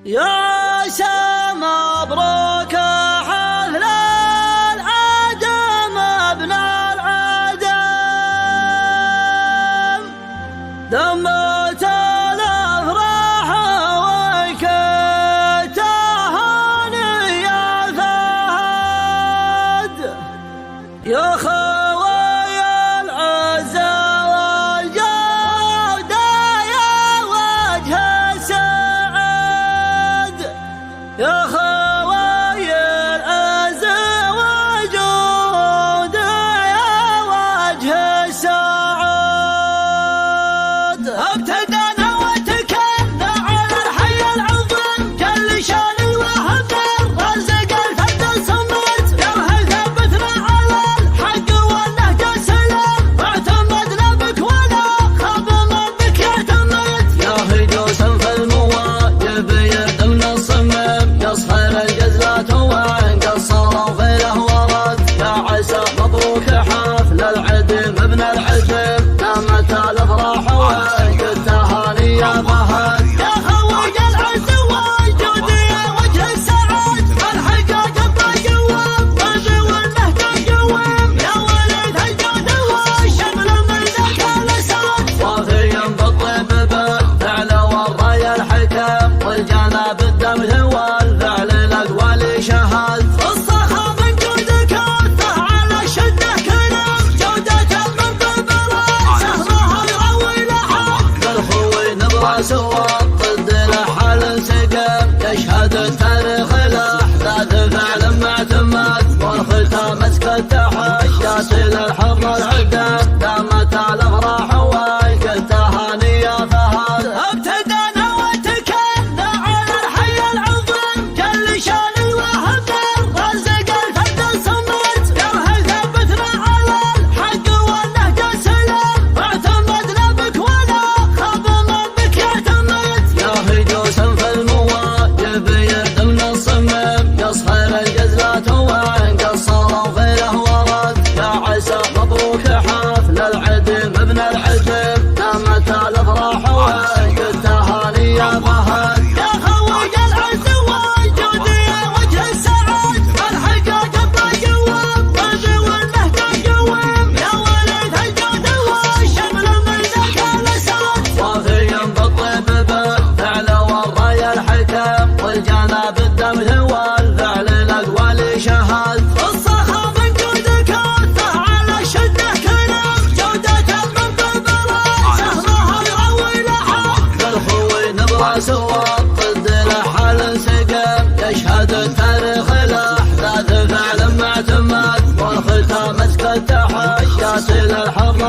يا مبروك حفل العدم ابن العدم، دمت الافراح وكتهاني يا فهد، يا خوي العزة والجودة يا وجه السعد، يا خوي العز وجود يا وجه السعد. ابتدأنا وتكلنا على الحي العظيم، كل شان وهب رزق الفد الصمد، يرهل ثبتنا على الحق والنهج السلام، اعتمدنا بك ولا خاب من بك يعتمد، يا هجوس في المواجب يردمنا الصمم، يصهر الجزلات وان قصروا في الهورات، يا عسى مبروك حفل العدم ابن العدم، دامت الافراح وانك التهاني يا فهد، يا خوي العز والجود يا وجه السعد، الحقاق الطيوم والبي والنهج القويم، يا ولد الجود والشمل من ذاك الاسد، وافيا بالطيب بالفعل والراي الحكم، والجناب الدمث والفعل الاقوال شهد، الصخا من جودك اثه على شده كلام، جودة من بالبراس سهمها يروي لحد، بالخوي نبراس والضد لحال سقم، يشهد التاريخ الاحداث فعل معتمد، والختام مسك التحيات للحر العدم، دامت الافراح وانك التهاني يا فهد. ابتدأنا وتكلنا على الحي العظيم، كل شان وهب رزق الفد الصمد، يرهل ثبتنا على الحق والنهج السلام، اعتمدنا بك ولا خاب من بك يعتمد، يا هجوس في المواجب يردمنا الصمم، يصهر الجزلات وان قصروا في الهورات، يا عسى مبروك حفل العدم ابن العدم، دامت الافراح وانك التهاني يا فهد، يا خوي العز والجود يا وجه السعد، الحقاق الطيوم والبي والنهج القويم، يا ولد الجود والشمل من ذاك الاسد، وافيا بالطيب بالفعل والراي الحكم، والجناب الدمث والفعل الاقوال شهد، الصخا من جودك اثه على شده كلام، جودة من بالبراس سهمها يروي لحد، بالخوي نبراس والضد لحال سقم، يشهد التاريخ الاحداث فعل معتمد، والختام مسك التحيات للحر